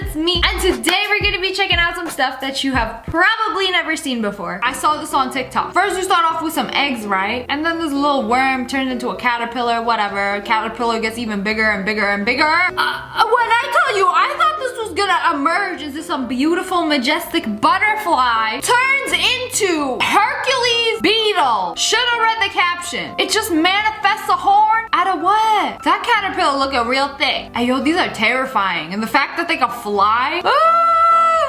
it's me, and today we're gonna be checking out some stuff that you have probably never seen before. I saw this on TikTok. First we start off with some eggs, right? And then this little worm turns into a caterpillar, whatever. Caterpillar gets even bigger and bigger and bigger. When I tell you, I thought this was gonna emerge into some beautiful, majestic butterfly. Turns into Hercules beetle. Should've read the caption. It just manifests a horn out of what? That caterpillar looking real thick. Hey yo, these are terrifying. And the fact that they can fly.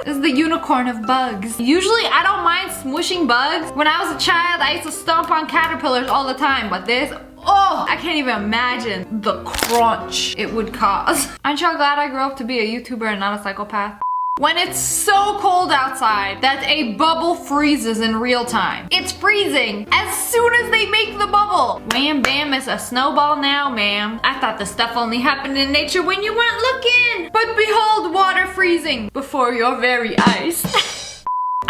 This is the unicorn of bugs. Usually I don't mind smushing bugs. When I was a child, I used to stomp on caterpillars all the time. But this, oh, I can't even imagine the crunch it would cause. Aren't y'all glad I grew up to be a YouTuber and not a psychopath? When it's so cold outside that a bubble freezes in real time. It's freezing as soon as they make the bubble. Wham bam, it's a snowball now, ma'am. I thought this stuff only happened in nature when you weren't looking. But behold, water freezing before your very eyes.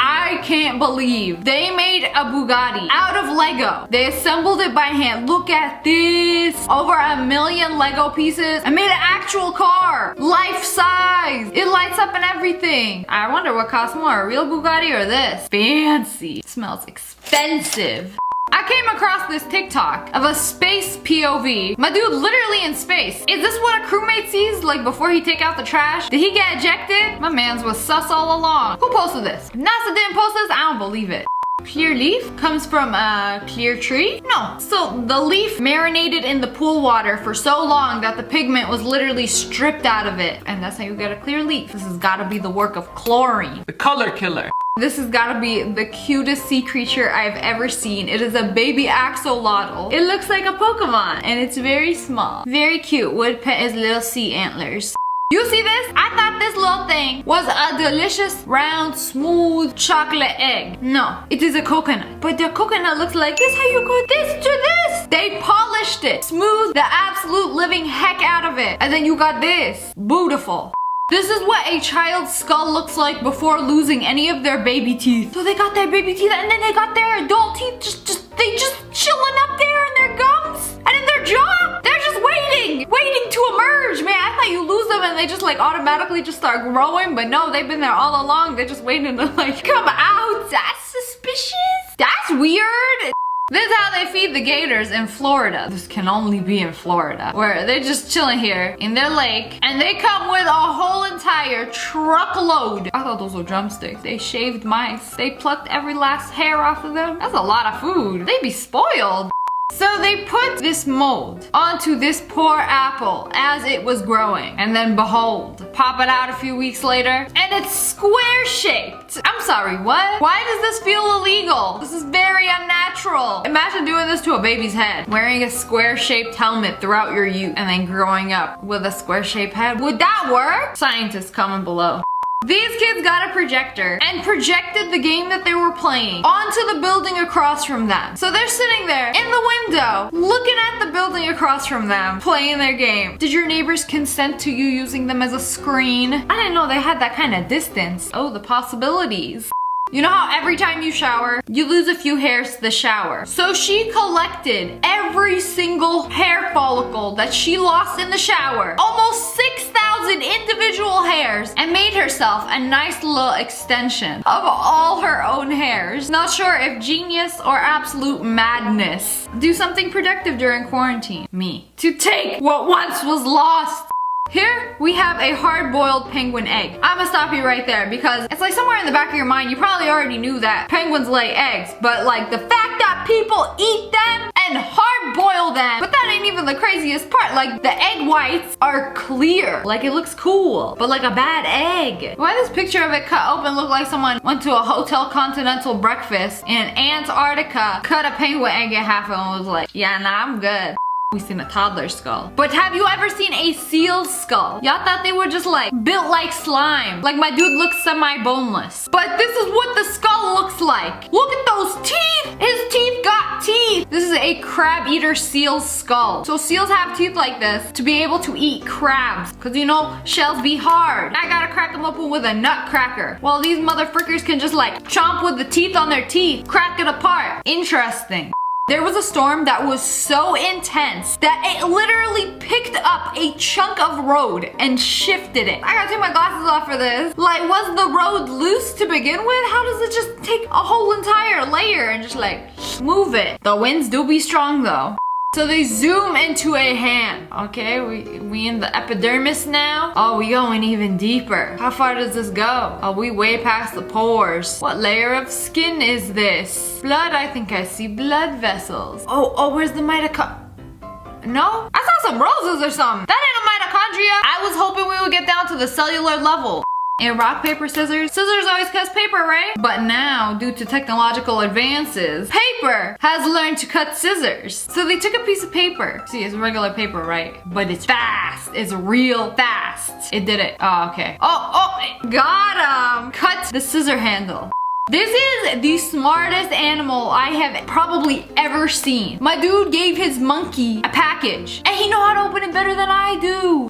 I can't believe they made a Bugatti out of Lego. They assembled it by hand. Look at this. Over 1 million Lego pieces and made an actual car. Life size. It lights up and everything. I wonder what costs more, a real Bugatti or this? Fancy. It smells expensive. I came across this TikTok of a space POV. My dude literally in space. Is this what a crewmate sees like before he take out the trash? Did he get ejected? My mans was sus all along. Who posted this? If NASA didn't post this, I don't believe it. Clear leaf comes from a clear tree? No. So the leaf marinated in the pool water for so long that the pigment was literally stripped out of it. And that's how you get a clear leaf. This has gotta be the work of chlorine. The color killer. This has gotta be the cutest sea creature I've ever seen. It is a baby axolotl. It looks like a Pokemon and it's very small. Very cute. Would pet his little sea antlers. You see this? I thought this little thing was a delicious, round, smooth chocolate egg. No, it is a coconut. But the coconut looks like this. How you go this to this? They polished it. Smooth the absolute living heck out of it. And then you got this. Beautiful. This is what a child's skull looks like before losing any of their baby teeth. So they got their baby teeth and then they got their adult teeth they just chilling up there in their gums and in their jaw. They're just waiting to emerge. Man, I thought you lose them and they just like automatically just start growing, but no, they've been there all along. They're just waiting to like come out. That's suspicious. That's weird. This is how they feed the gators in Florida. This can only be in Florida, where they're just chilling here in their lake and they come with a whole entire truckload. I thought those were drumsticks. They shaved mice. They plucked every last hair off of them. That's a lot of food. They'd be spoiled. So they put this mold onto this poor apple as it was growing. And then behold, pop it out a few weeks later and it's square shaped. I'm sorry, what? Why does this feel illegal? This is very unnatural. Imagine doing this to a baby's head. Wearing a square shaped helmet throughout your youth and then growing up with a square shaped head. Would that work? Scientists comment below. These kids got a projector and projected the game that they were playing onto the building across from them. So they're sitting there in the window, looking at the building across from them, playing their game. Did your neighbors consent to you using them as a screen? I didn't know they had that kind of distance. Oh, the possibilities. You know how every time you shower, you lose a few hairs to the shower. So she collected every single hair follicle that she lost in the shower, almost 6,000 individual hairs, and made herself a nice little extension of all her own hairs. Not sure if genius or absolute madness. Do something productive during quarantine. Me. To take what once was lost. Here we have a hard-boiled penguin egg. I'ma stop you right there because it's like somewhere in the back of your mind you probably already knew that penguins lay eggs, but like the fact that people eat them and hard-boil them, but that ain't even the craziest part. Like the egg whites are clear, like it looks cool, but like a bad egg. Why this picture of it cut open look like someone went to a Hotel Continental breakfast in Antarctica, cut a penguin egg in half and was like, yeah, nah, I'm good. We seen a toddler skull. But have you ever seen a seal's skull? Y'all thought they were just like built like slime. Like my dude looks semi-boneless. But this is what the skull looks like. Look at those teeth. His teeth got teeth. This is a crab eater seal's skull. So seals have teeth like this to be able to eat crabs. Cause you know, shells be hard. I gotta crack them open with a nutcracker. While these motherfuckers can just like chomp with the teeth on their teeth. Crack it apart. Interesting. There was a storm that was so intense that it literally picked up a chunk of road and shifted it. I gotta take my glasses off for this. Like, was the road loose to begin with? How does it just take a whole entire layer and just like move it? The winds do be strong though. So they zoom into a hand. Okay, we in the epidermis now. Oh, we going even deeper. How far does this go? Oh, we way past the pores. What layer of skin is this? Blood, I think I see blood vessels. Oh, where's the No? I saw some roses or something. That ain't a mitochondria. I was hoping we would get down to the cellular level. In rock, paper, scissors, scissors always cuts paper, right? But now, due to technological advances, paper has learned to cut scissors. So they took a piece of paper. See, it's regular paper, right? But it's fast. It's real fast. It did it. Oh, okay. Oh, got him. Cut the scissor handle. This is the smartest animal I have probably ever seen. My dude gave his monkey a package, and he know how to open it better than I do.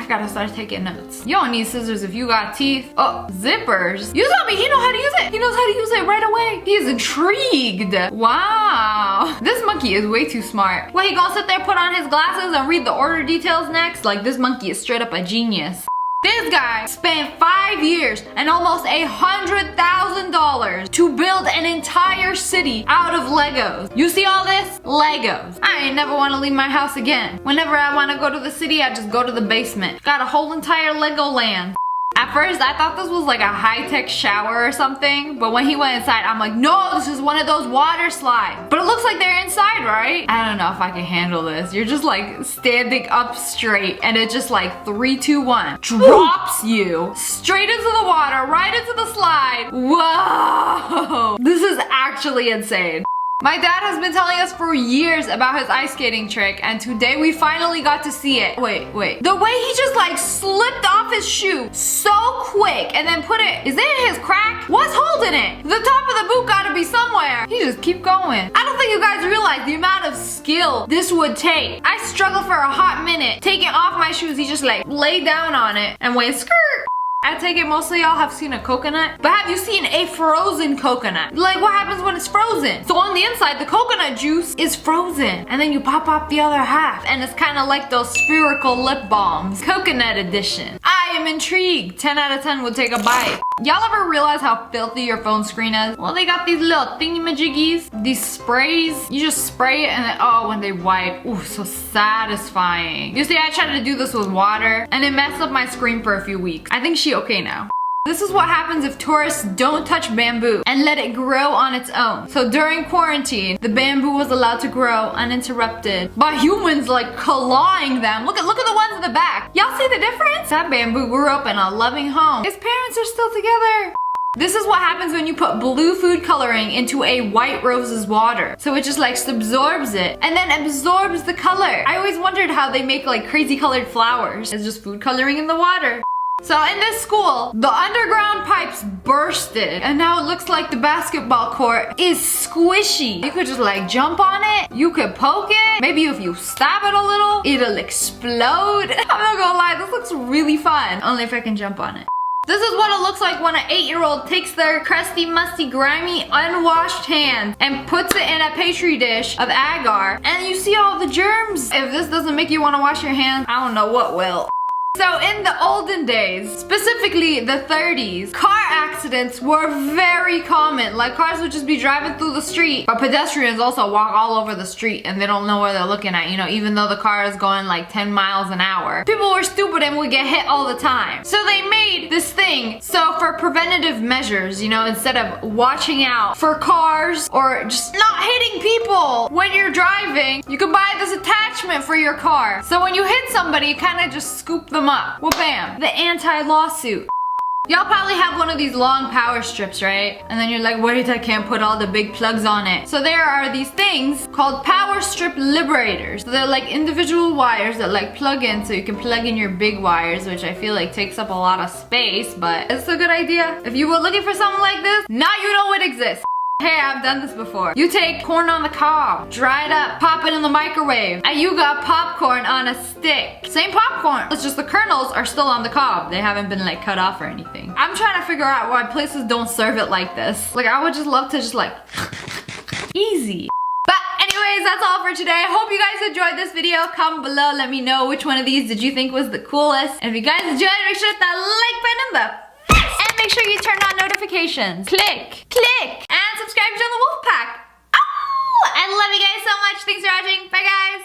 I gotta start taking notes. You don't need scissors if you got teeth. Oh, zippers. You told me he knows how to use it. He knows how to use it right away. He is intrigued. Wow. This monkey is way too smart. What, he gonna sit there, put on his glasses and read the order details next? Like, this monkey is straight up a genius. This guy spent 5 years and almost $100,000 to build an entire city out of Legos. You see all this? Legos. I ain't never want to leave my house again. Whenever I want to go to the city, I just go to the basement. Got a whole entire Lego land. At first, I thought this was like a high-tech shower or something, but when he went inside, I'm like, no, this is one of those water slides. But it looks like they're inside, right? I don't know if I can handle this. You're just like standing up straight, and it just like 3, 2, 1 drops you straight into the water, right into the slide. Whoa! This is actually insane. My dad has been telling us for years about his ice skating trick, and today we finally got to see it. Wait. The way he just like slipped off his shoe so quick and then put it, is it in his crack? What's holding it? The top of the boot gotta be somewhere. He just keep going. I don't think you guys realize the amount of skill this would take. I struggled for a hot minute. Taking off my shoes, he just like laid down on it and went skirt. I take it most of y'all have seen a coconut, but have you seen a frozen coconut? Like, what happens when it's frozen? So on the inside, the coconut juice is frozen, and then you pop up the other half, and it's kind of like those spherical lip balms. Coconut edition. I am intrigued. 10 out of 10 would take a bite. Y'all ever realize how filthy your phone screen is? Well, they got these little thingy-majiggies, these sprays. You just spray it, and then, oh, when they wipe, ooh, so satisfying. You see, I tried to do this with water, and it messed up my screen for a few weeks. I think she's okay now. This is what happens if tourists don't touch bamboo and let it grow on its own. So during quarantine, the bamboo was allowed to grow uninterrupted by humans like clawing them. Look at the ones in the back. Y'all see the difference? That bamboo grew up in a loving home. His parents are still together. This is what happens when you put blue food coloring into a white rose's water. So it just like absorbs it and then absorbs the color. I always wondered how they make like crazy colored flowers. It's just food coloring in the water. So in this school, the underground pipes bursted, and now it looks like the basketball court is squishy. You could just like jump on it, you could poke it, maybe if you stab it a little, it'll explode. I'm not gonna lie, this looks really fun, only if I can jump on it. This is what it looks like when an 8-year-old takes their crusty, musty, grimy, unwashed hand and puts it in a Pastry dish of agar, and you see all the germs. If this doesn't make you want to wash your hands, I don't know what will. So in the olden days, specifically the 30s, car accidents were very common. Like cars would just be driving through the street, but pedestrians also walk all over the street and they don't know where they're looking at, you know, even though the car is going like 10 miles an hour. People were stupid and would get hit all the time. So they made this thing. So for preventative measures, you know, instead of watching out for cars or just not hitting people when you're driving, you could buy this attachment for your car. So when you hit somebody, you kind of just scoop them up. Well, bam, the anti-lawsuit. Y'all probably have one of these long power strips, right? And then you're like, wait, I can't put all the big plugs on it. So there are these things called power strip liberators. So they're like individual wires that like plug in, so you can plug in your big wires, which I feel like takes up a lot of space, but it's a good idea. If you were looking for something like this, now you know it exists. Hey, I've done this before. You take corn on the cob, dry it up, pop it in the microwave, and you got popcorn on a stick. Same popcorn, it's just the kernels are still on the cob. They haven't been like cut off or anything. I'm trying to figure out why places don't serve it like this. Like I would just love to just like, easy. anyways, that's all for today. I hope you guys enjoyed this video. Comment below, let me know which one of these did you think was the coolest. And if you guys enjoyed, make sure to hit that like button in the and make sure you turn on notifications. Click, and subscribe to the Wolf Pack. Oh, I love you guys so much. Thanks for watching. Bye guys.